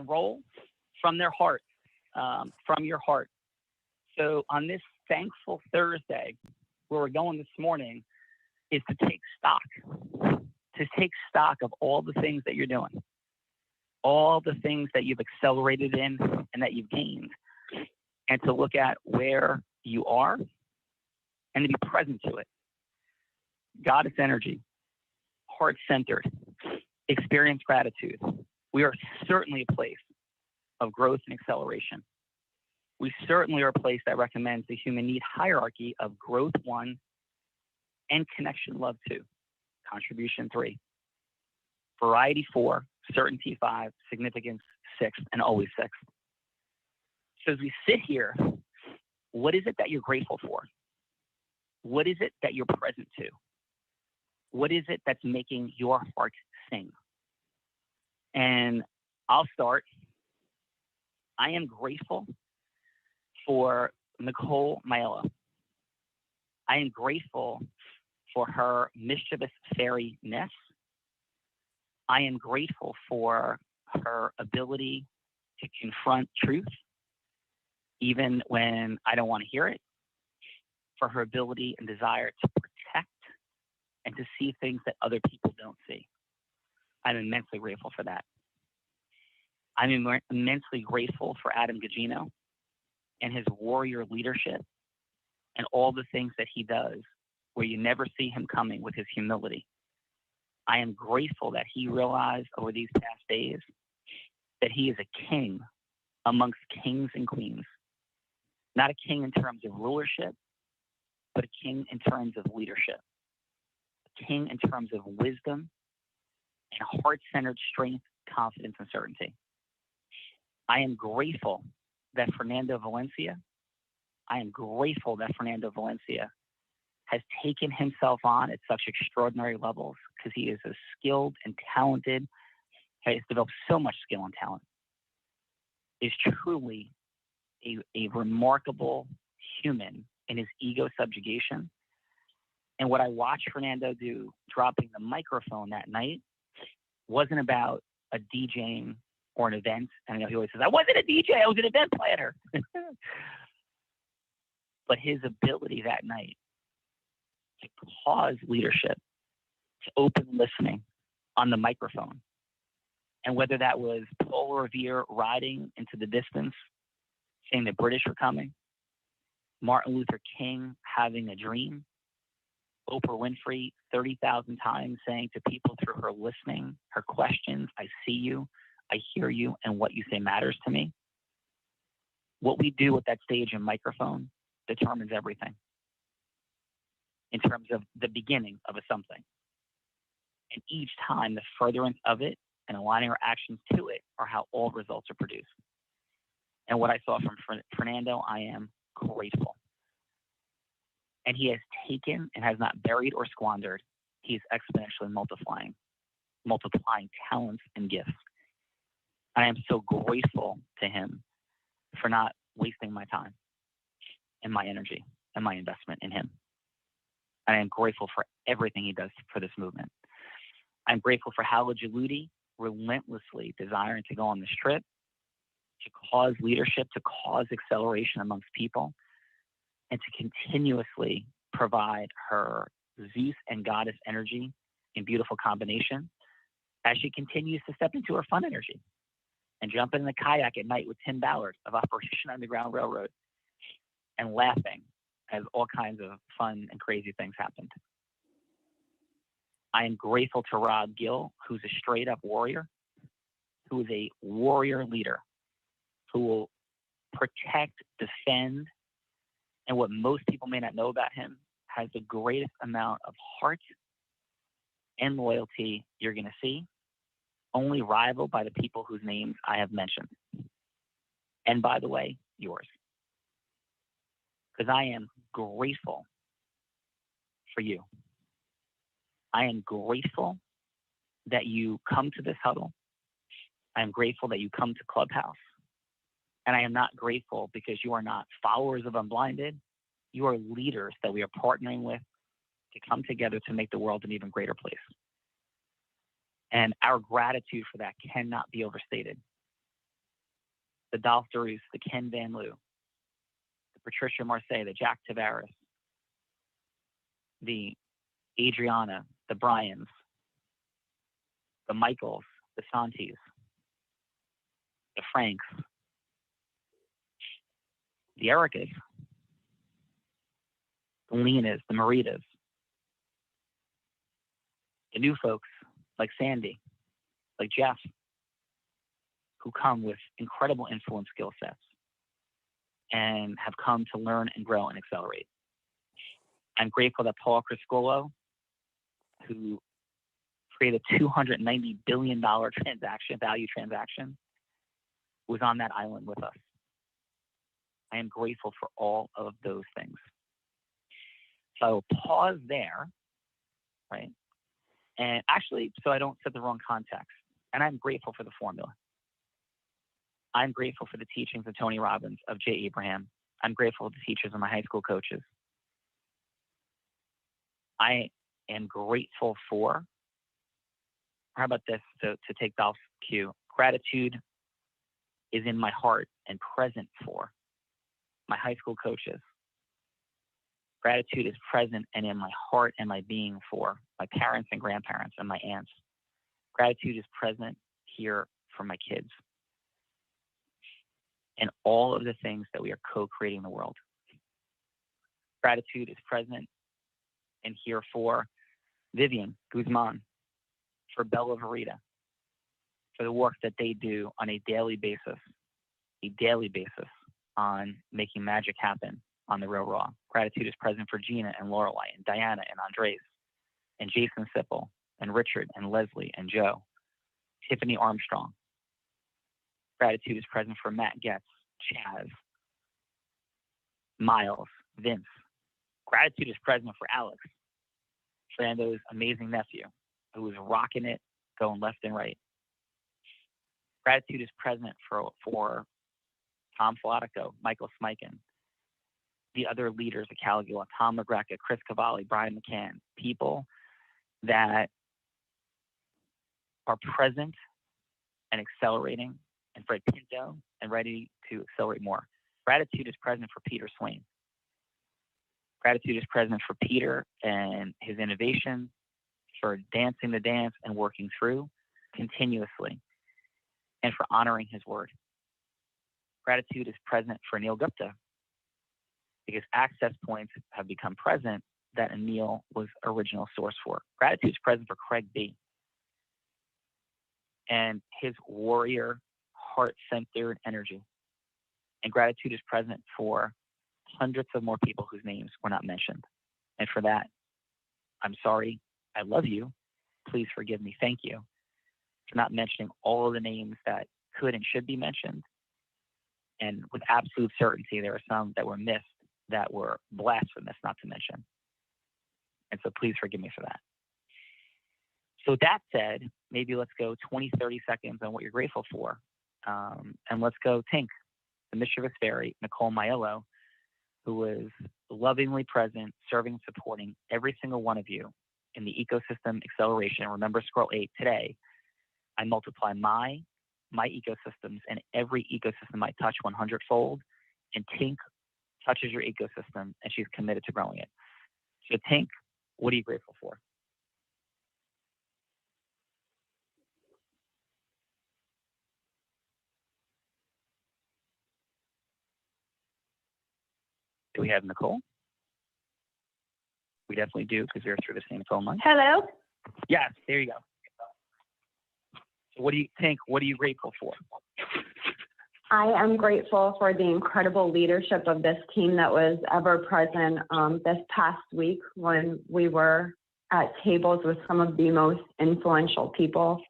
roll from their heart, from your heart. So on this thankful Thursday, where we're going this morning is to take stock of all the things that you're doing, all the things that you've accelerated in and that you've gained, and to look at where you are and to be present to it. Goddess energy, heart-centered, experience gratitude. We are certainly a place of growth and acceleration. We certainly are a place that recommends the human need hierarchy of growth 1 and connection love 2, contribution 3, variety 4, certainty 5, significance 6, and always 6. So as we sit here, what is it that you're grateful for? What is it that you're present to? What is it that's making your heart sing? And I'll start. I am grateful for Nicole Maiello. I am grateful for her mischievous fairiness. I am grateful for her ability to confront truth, even when I don't want to hear it, for her ability and desire to protect and to see things that other people don't see. I'm immensely grateful for that. I'm immensely grateful for Adam Gugino and his warrior leadership and all the things that he does where you never see him coming with his humility. I am grateful that he realized over these past days that he is a king amongst kings and queens. Not a king in terms of rulership, but a king in terms of leadership. A king in terms of wisdom and heart-centered strength, confidence, and certainty. I am grateful that Fernando Valencia has taken himself on at such extraordinary levels because he is as skilled and talented, has developed so much skill and talent, is truly a remarkable human in his ego subjugation. And what I watched Fernando do, dropping the microphone that night, wasn't about a DJing or an event. And I know he always says, I wasn't a DJ, I was an event planner. But his ability that night to pause leadership, to open listening on the microphone. And whether that was Paul Revere riding into the distance, saying the British were coming, Martin Luther King having a dream, Oprah Winfrey 30,000 times saying to people through her listening, her questions, I see you, I hear you, and what you say matters to me. What we do with that stage and microphone determines everything in terms of the beginning of a something. And each time, the furtherance of it and aligning our actions to it are how all results are produced. And what I saw from Fernando, I am grateful. And he has taken and has not buried or squandered. He's exponentially multiplying talents and gifts. I am so grateful to him for not wasting my time and my energy and my investment in him. I am grateful for everything he does for this movement. I'm grateful for Hala Jaludi relentlessly desiring to go on this trip, to cause leadership, to cause acceleration amongst people, and to continuously provide her Zeus and goddess energy in beautiful combination as she continues to step into her fun energy and jump in the kayak at night with Tim Ballard of Operation Underground Railroad and laughing as all kinds of fun and crazy things happened. I am grateful to Rob Gill, who's a straight up warrior, who is a warrior leader, who will protect, defend, and what most people may not know about him, has the greatest amount of heart and loyalty you're going to see, only rivaled by the people whose names I have mentioned. And by the way, yours. Because I am grateful for you. I am grateful that you come to this huddle. I am grateful that you come to Clubhouse. And I am not grateful because you are not followers of Unblinded. You are leaders that we are partnering with to come together to make the world an even greater place. And our gratitude for that cannot be overstated. the Dolph DeRoos, the Ken Van Loo, the Patricia Marseille, the Jack Tavares, the Adriana, the Bryans, the Michaels, the Santis, the Franks, the Ericas, the Lenas, the Maritas, the new folks like Sandy, like Jeff, who come with incredible influence skill sets and have come to learn and grow and accelerate. I'm grateful that Paul Criscolo, who created a $290 billion value transaction, was on that island with us. I am grateful for all of those things. So I will pause there, right? And actually, so I don't set the wrong context. And I'm grateful for the formula. I'm grateful for the teachings of Tony Robbins, of Jay Abraham. I'm grateful for the teachers of my high school coaches. I am grateful for, how about this, to take Dolph's cue, gratitude is in my heart and present for my high school coaches. Gratitude is present and in my heart and my being for my parents and grandparents and my aunts. Gratitude is present here for my kids and all of the things that we are co-creating the world. Gratitude is present and here for Vivian Guzman, for Bella Verita, for the work that they do on a daily basis on making magic happen on the real raw. Gratitude is present for Gina and Lorelei and Diana and Andres and Jason Sipple and Richard and Leslie and Joe, Tiffany Armstrong. Gratitude is present for Matt Getz, Chaz, Miles, Vince. Gratitude is present for Alex, Fernando's amazing nephew, who is rocking it, going left and right. Gratitude is present for Tom Filatico, Michael Smikin, the other leaders of Caligula, Tom McGrecka, Chris Cavalli, Brian McCann, people that are present and accelerating, and Fred Pinto, and ready to accelerate more. Gratitude is present for Peter Swain. Gratitude is present for Peter and his innovation, for dancing the dance and working through continuously, and for honoring his word. Gratitude is present for Neil Gupta, because access points have become present that Anil was original source for. Gratitude is present for Craig B. and his warrior, heart-centered energy. And gratitude is present for hundreds of more people whose names were not mentioned. And for that, I'm sorry. I love you. Please forgive me. Thank you for not mentioning all of the names that could and should be mentioned. And with absolute certainty, there are some that were missed that were blasphemous not to mention. And so please forgive me for that. So that said, maybe let's go 20, 30 seconds on what you're grateful for. And let's go Tink, the mischievous fairy, Nicole Maiello, who was lovingly present, serving, supporting every single one of you in the ecosystem acceleration. Remember scroll 8 today. I multiply my ecosystems, and every ecosystem I touch 100-fold, and Tink touches your ecosystem, and she's committed to growing it. So Tink, what are you grateful for? Do we have Nicole? We definitely do, because they're through the same phone line. Hello? Yes, there you go. So what do you think? What are you grateful for? I am grateful for the incredible leadership of this team that was ever present this past week when we were at tables with some of the most influential people,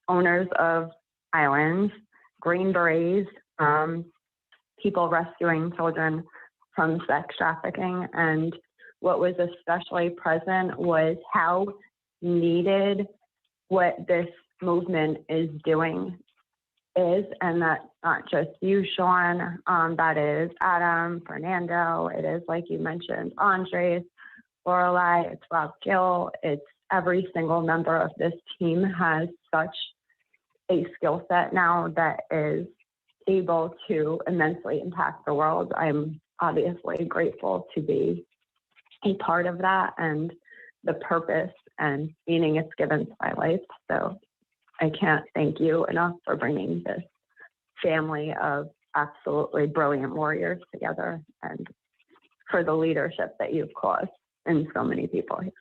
owners of islands, Green Berets, people rescuing children from sex trafficking. And what was especially present was how needed what this movement is doing is, and that's not just you, Sean, that is Adam, Fernando, it is, like you mentioned, Andres, Lorelei, it's Rob Gill, it's every single member of this team has such a skill set now that is able to immensely impact the world. I'm obviously grateful to be a part of that and the purpose and meaning it's given to my life. So I can't thank you enough for bringing this family of absolutely brilliant warriors together and for the leadership that you've caused in so many people here.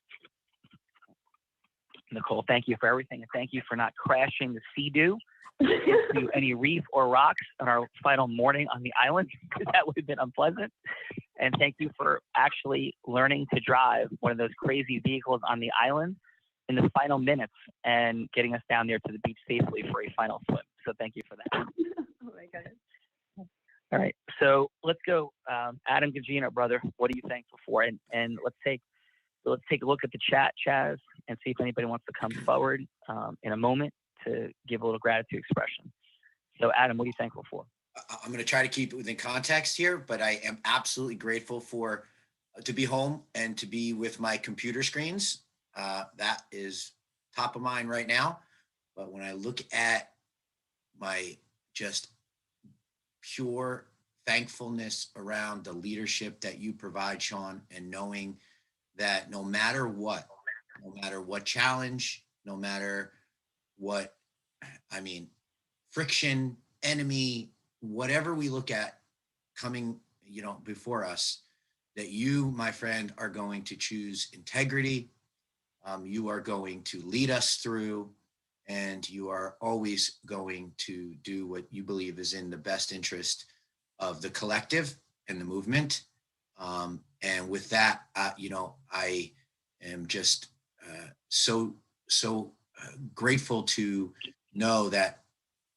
Nicole, thank you for everything, and thank you for not crashing the Sea-Doo into any reef or rocks on our final morning on the island, because that would have been unpleasant. And thank you for actually learning to drive one of those crazy vehicles on the island in the final minutes and getting us down there to the beach safely for a final swim. So thank you for that. Oh my goodness. All right, so let's go. Adam Gugino, brother, what are you thankful for? And let's take a look at the chat, Chaz, and see if anybody wants to come forward in a moment to give a little gratitude expression. So Adam, what are you thankful for? I'm going to try to keep it within context here, but I am absolutely grateful for to be home and to be with my computer screens. That is top of mind right now. But when I look at my just pure thankfulness around the leadership that you provide, Sean, and knowing that no matter what challenge, no matter what, friction, enemy, whatever we look at coming, before us, that you, my friend, are going to choose integrity. You are going to lead us through, and you are always going to do what you believe is in the best interest of the collective and the movement. And with that, I am just so grateful to know that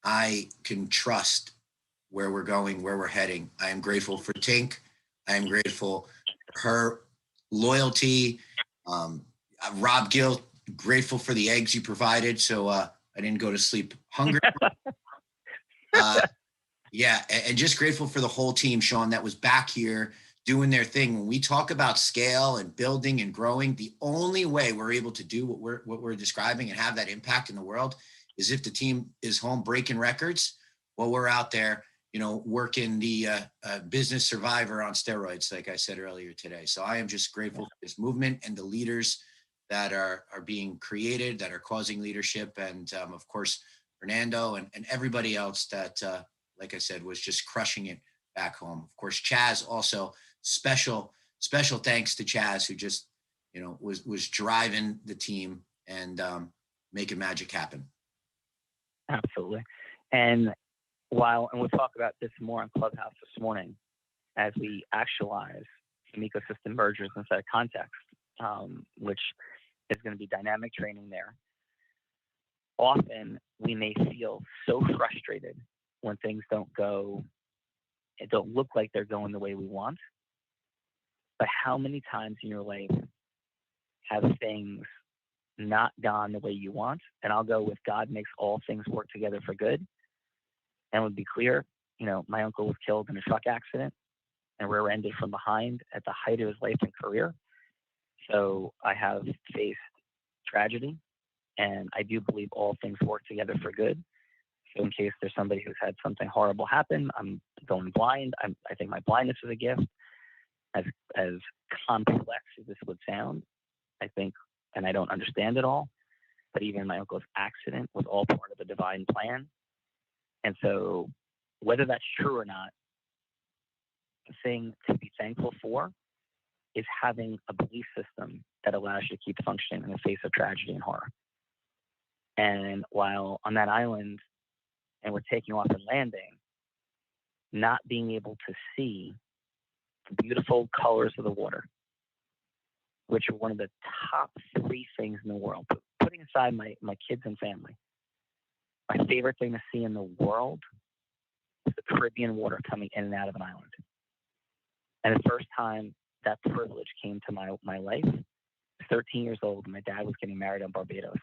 I can trust where we're going, where we're heading. I am grateful for Tink. I am grateful for her loyalty. Rob Gill, grateful for the eggs you provided, so I didn't go to sleep hungry. Yeah, and just grateful for the whole team, Sean, that was back here doing their thing. When we talk about scale and building and growing, the only way we're able to do what we're describing and have that impact in the world is if the team is home breaking records while we're out there, working the business survivor on steroids, like I said earlier today. So I am just grateful for this movement and the leaders that are being created, that are causing leadership, and of course, Fernando and everybody else that, like I said, was just crushing it back home. Of course, Chaz also, special thanks to Chaz, who just, was driving the team and making magic happen. Absolutely. And we'll talk about this more on Clubhouse this morning as we actualize some ecosystem mergers inside of context, which is going to be dynamic training there. Often we may feel so frustrated when things don't look like they're going the way we want. But how many times in your life have things not gone the way you want? And I'll go with God makes all things work together for good. And to be clear, my uncle was killed in a truck accident and rear-ended from behind at the height of his life and career. So I have faced tragedy, and I do believe all things work together for good. So in case there's somebody who's had something horrible happen, I'm going blind. I think my blindness is a gift. As complex as this would sound, I think, and I don't understand it all, but even my uncle's accident was all part of a divine plan. And so whether that's true or not, the thing to be thankful for is having a belief system that allows you to keep functioning in the face of tragedy and horror. And while on that island and we're taking off and landing, not being able to see the beautiful colors of the water, which are one of the top 3 things in the world, putting aside my kids and family, my favorite thing to see in the world is the Caribbean water coming in and out of an island. And the first time that privilege came to my life, I was 13 years old, and my dad was getting married on Barbados.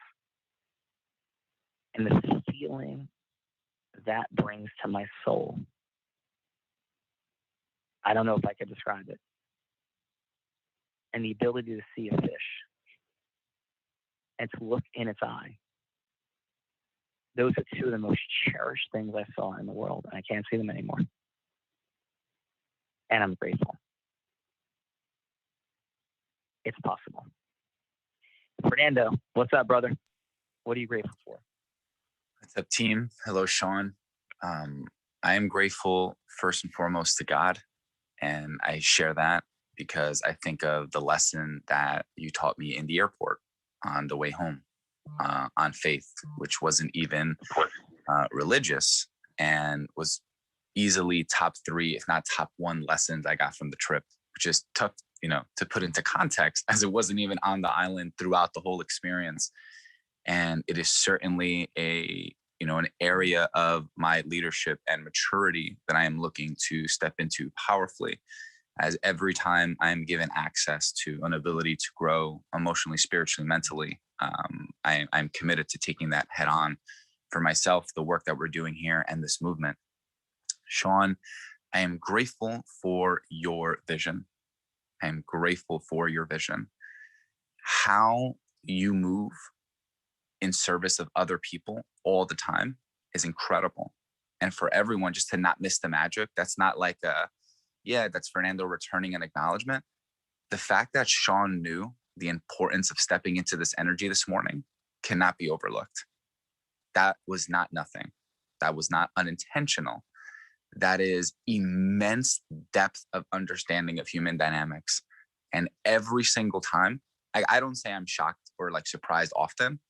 And the feeling that brings to my soul, I don't know if I could describe it. And the ability to see a fish and to look in its eye those are two of the most cherished things I saw in the world, and I can't see them anymore. And I'm grateful. It's possible. Fernando, what's up, brother? What are you grateful for? What's up, team? Hello, Sean. I am grateful first and foremost to God, and I share that because I think of the lesson that you taught me in the airport on the way home on faith, which wasn't even religious and was easily top 3, if not top 1 lessons I got from the trip, which is tough, to put into context as it wasn't even on the island throughout the whole experience. And it is certainly an area of my leadership and maturity that I am looking to step into powerfully, as every time I'm given access to an ability to grow emotionally, spiritually, mentally, I'm committed to taking that head on for myself, the work that we're doing here and this movement. Sean, I am grateful for your vision. I am grateful for your vision. How you move in service of other people all the time is incredible. And for everyone, just to not miss the magic, that's not like that's Fernando returning an acknowledgement. The fact that Sean knew the importance of stepping into this energy this morning cannot be overlooked. That was not nothing. That was not unintentional. That is immense depth of understanding of human dynamics. And every single time, I don't say I'm shocked or surprised often.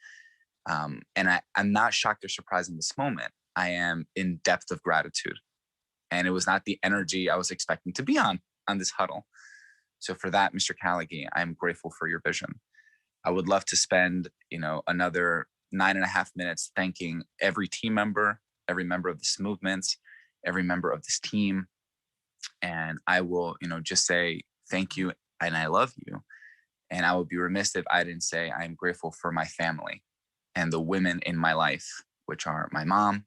And I'm not shocked or surprised in this moment. I am in depth of gratitude. And it was not the energy I was expecting to be on this huddle. So for that, Mr. Callaghan, I'm grateful for your vision. I would love to spend, another 9.5 minutes thanking every team member, every member of this movement, every member of this team. And I will, just say thank you and I love you. And I would be remiss if I didn't say I'm grateful for my family and the women in my life, which are my mom,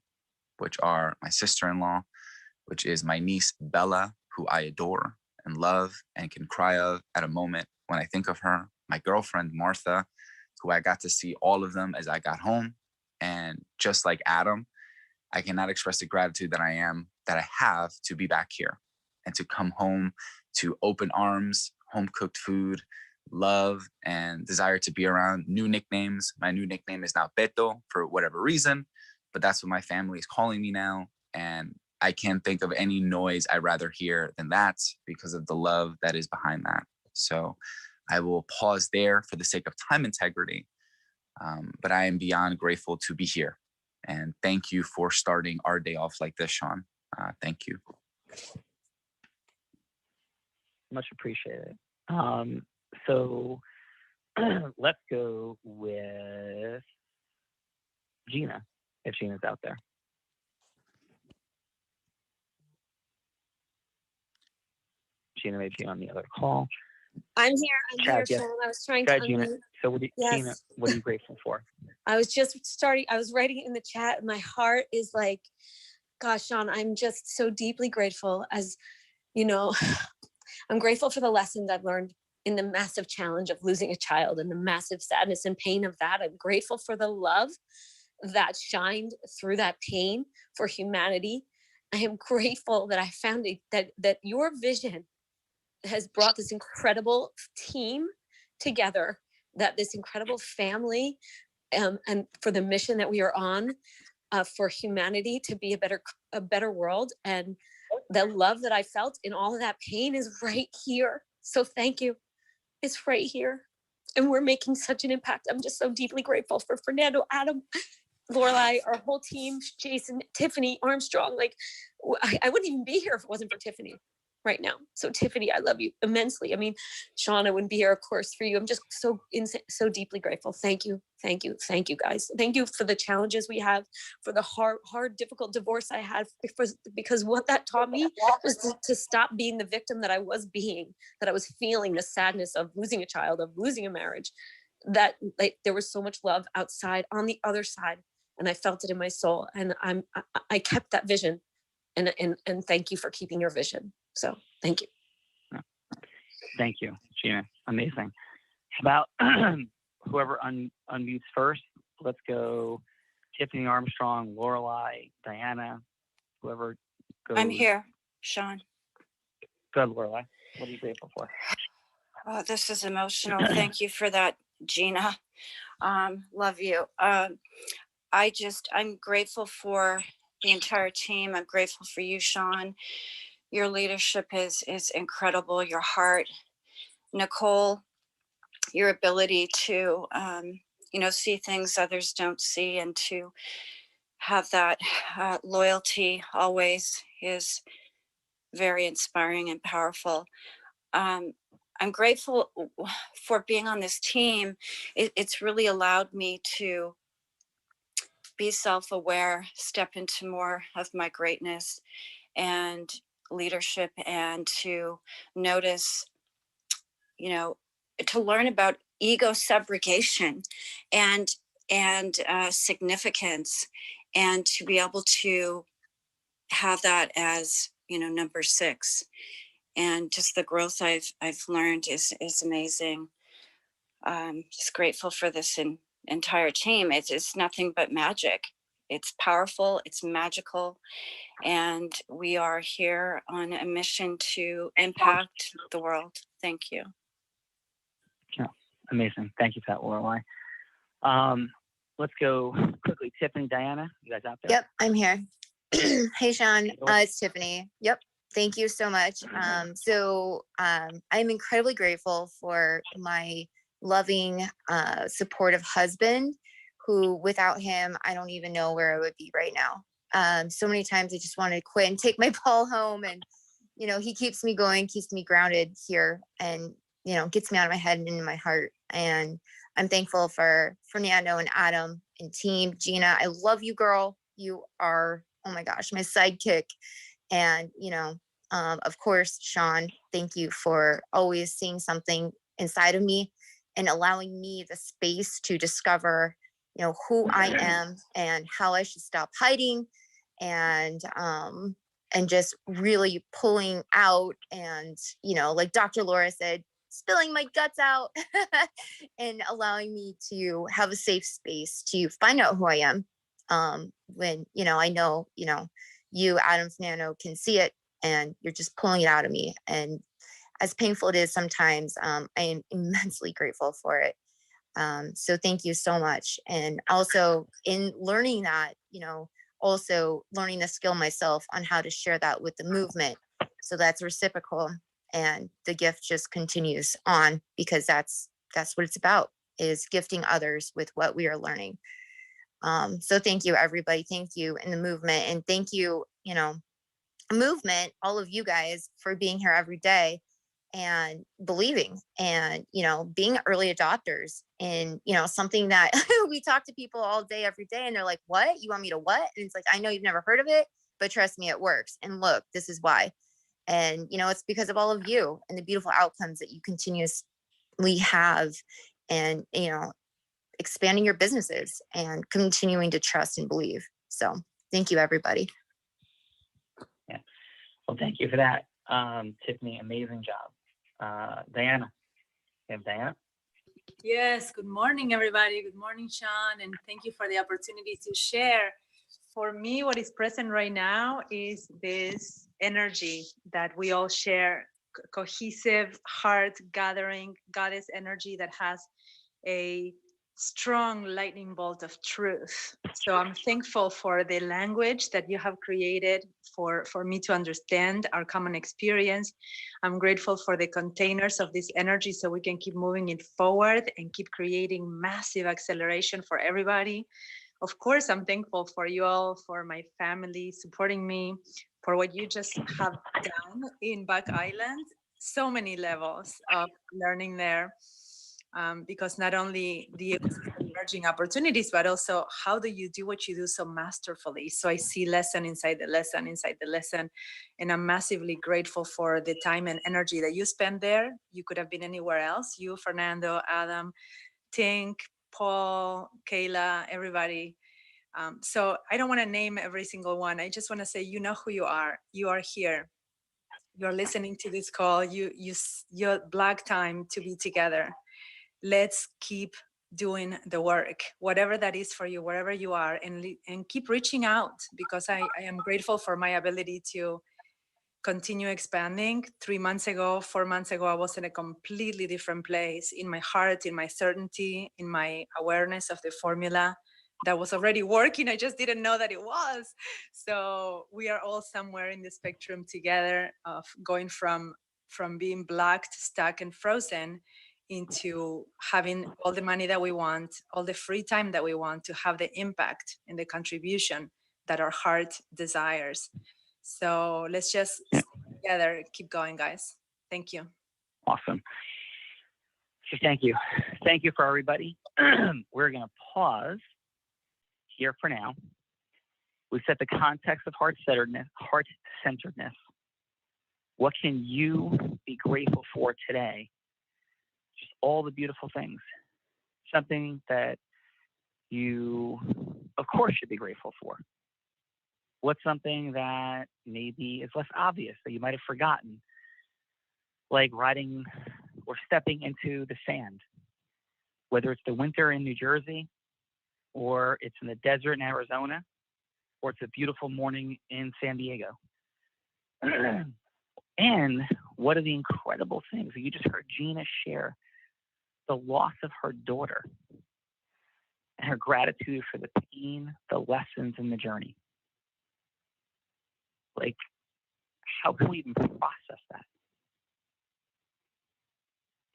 which are my sister-in-law, which is my niece, Bella, who I adore and love and can cry of at a moment when I think of her, my girlfriend, Martha, who I got to see all of them as I got home. And just like Adam, I cannot express the gratitude that I have to be back here and to come home to open arms, home-cooked food, love, and desire to be around new nicknames. My new nickname is now Beto for whatever reason, but that's what my family is calling me now. And I can't think of any noise I'd rather hear than that because of the love that is behind that. So I will pause there for the sake of time integrity. But I am beyond grateful to be here. And thank you for starting our day off like this, Sean. Thank you. Much appreciated. So let's go with Gina, if Gina's out there. Gina may be on the other call. I'm here, yes. Sean. I was trying Go to ahead, Gina. unmute. So Yes. Gina, what are you grateful for? I was writing in the chat. My heart is like, gosh, Sean, I'm just so deeply grateful. As you know, I'm grateful for the lessons I've learned in the massive challenge of losing a child and the massive sadness and pain of that. I'm grateful for the love that shined through that pain for humanity. I am grateful that I found that your vision has brought this incredible team together, that this incredible family, and for the mission that we are on, for humanity to be a better world. And the love that I felt in all of that pain is right here. So thank you. It's right here. And we're making such an impact. I'm just so deeply grateful for Fernando, Adam, Lorelai, our whole team, Jason, Tiffany, Armstrong. I wouldn't even be here if it wasn't for Tiffany right now. So Tiffany, I love you immensely. I mean, Sean, I wouldn't be here, of course, for you. I'm just so deeply grateful. Thank you. Thank you. Thank you, guys. Thank you for the challenges we have, for the hard, difficult divorce I had, because what that taught me was to stop being the victim that I was being, that I was feeling the sadness of losing a child, of losing a marriage, that there was so much love outside on the other side. And I felt it in my soul. And I kept that vision. And thank you for keeping your vision. So thank you. Thank you, Gina. Amazing. About whoever unmutes first. Let's go Tiffany Armstrong, Lorelei, Diana, whoever goes. I'm here, Sean. Good, Lorelei. What are you grateful for? Oh, this is emotional. Thank you for that, Gina. Love you. I'm grateful for the entire team. I'm grateful for you, Sean. Your leadership is incredible. Your heart, Nicole, your ability to, see things others don't see, and to have that loyalty always is very inspiring and powerful. I'm grateful for being on this team. It's really allowed me to be self-aware, step into more of my greatness and leadership, and to notice, to learn about ego subrogation and significance, and to be able to have that as, number 6. And just the growth I've learned is amazing. Just grateful for this entire team. It's nothing but magic. It's powerful, it's magical, and we are here on a mission to impact the world. Thank you. Yeah, amazing. Thank you for that, Lorelei. Let's go quickly. Tiffany, Diana, you guys out there? Yep, I'm here. Hey, Sean, it's Tiffany. Yep. Thank you so much. I'm incredibly grateful for my loving, supportive husband, who without him, I don't even know where I would be right now. So many times I just wanted to quit and take my ball home, and, he keeps me going, keeps me grounded here, and, gets me out of my head and into my heart. And I'm thankful for Fernando and Adam and team. Gina, I love you, girl. You are, oh my gosh, my sidekick. And, of course, Sean, thank you for always seeing something inside of me and allowing me the space to discover, who I am and how I should stop hiding, and just really pulling out, and, like Dr. Laura said, spilling my guts out and allowing me to have a safe space to find out who I am. When, I know, you, Adam, Fernando, can see it, and you're just pulling it out of me. And as painful it is sometimes, I am immensely grateful for it. So thank you so much. And also in learning that, also learning the skill myself on how to share that with the movement. So that's reciprocal, and the gift just continues on, because that's what it's about, is gifting others with what we are learning. So thank you, everybody. Thank you in the movement, and thank you, movement, all of you guys, for being here every day and believing, and, being early adopters in, something that we talk to people all day, every day, and they're like, what? You want me to what? And it's like, I know you've never heard of it, but trust me, it works. And look, this is why. And, it's because of all of you and the beautiful outcomes that you continuously have, and, expanding your businesses and continuing to trust and believe. So thank you, everybody. Yeah. Well, thank you for that. Tiffany, amazing job. Diana. You have Diana? Yes, good morning, everybody. Good morning, Sean, and thank you for the opportunity to share. For me, what is present right now is this energy that we all share, cohesive heart gathering, goddess energy that has a strong lightning bolt of truth. So I'm thankful for the language that you have created for me to understand our common experience. I'm grateful for the containers of this energy so we can keep moving it forward and keep creating massive acceleration for everybody. Of course, I'm thankful for you all, for my family supporting me, for what you just have done in Back Island. So many levels of learning there. Because not only the emerging opportunities, but also how do you do what you do so masterfully? So I see lesson inside the lesson, and I'm massively grateful for the time and energy that you spend there. You could have been anywhere else. You, Fernando, Adam, Tink, Paul, Kayla, everybody. So I don't want to name every single one. I just want to say, you know who you are. You are here. You're listening to this call. You're black time to be together. Let's keep doing the work, whatever that is for you, wherever you are, and keep reaching out, because I am grateful for my ability to continue expanding. 3 months ago, 4 months ago, I was in a completely different place in my heart, in my certainty, in my awareness of the formula that was already working. I just didn't know that it was. So we are all somewhere in the spectrum together of going from being blocked, stuck, and frozen into having all the money that we want, all the free time that we want to have the impact and the contribution that our heart desires. So let's just stay together, keep going, guys. Thank you. Awesome. So thank you. Thank you for everybody. We're going to pause here for now. We set the context of heart-centeredness. What can you be grateful for today? Just all the beautiful things. Something that you, of course, should be grateful for. What's something that maybe is less obvious that you might have forgotten? Like riding or stepping into the sand, whether it's the winter in New Jersey, or it's in the desert in Arizona, or it's a beautiful morning in San Diego. And what are the incredible things that you just heard Gina share? The loss of her daughter and her gratitude for the pain, the lessons, and the journey. Like, how can we even process that?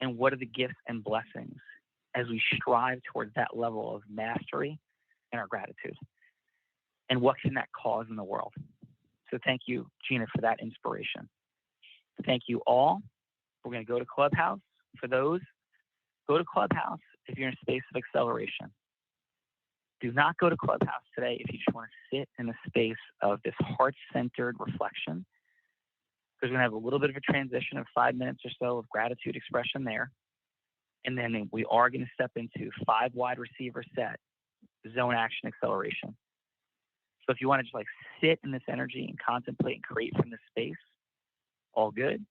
And what are the gifts and blessings as we strive towards that level of mastery and our gratitude? And what can that cause in the world? So thank you, Gina, for that inspiration. Thank you all. We're going to go to Clubhouse. For those, go to Clubhouse if you're in a space of acceleration. Do not go to Clubhouse today if you just want to sit in the space of this heart-centered reflection. Because we're going to have a little bit of a transition of 5 minutes or so of gratitude expression there. And then we are going to step into 5 wide receiver set, zone action acceleration. So if you want to just like sit in this energy and contemplate and create from this space, all good.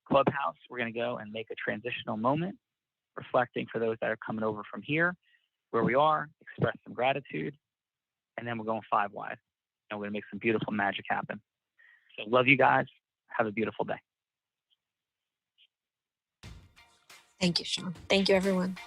Clubhouse, we're going to go and make a transitional moment, reflecting for those that are coming over from here, where we are, express some gratitude, and then we're going 5 wide. And we're going to make some beautiful magic happen. So love you guys. Have a beautiful day. Thank you, Sean. Thank you, everyone.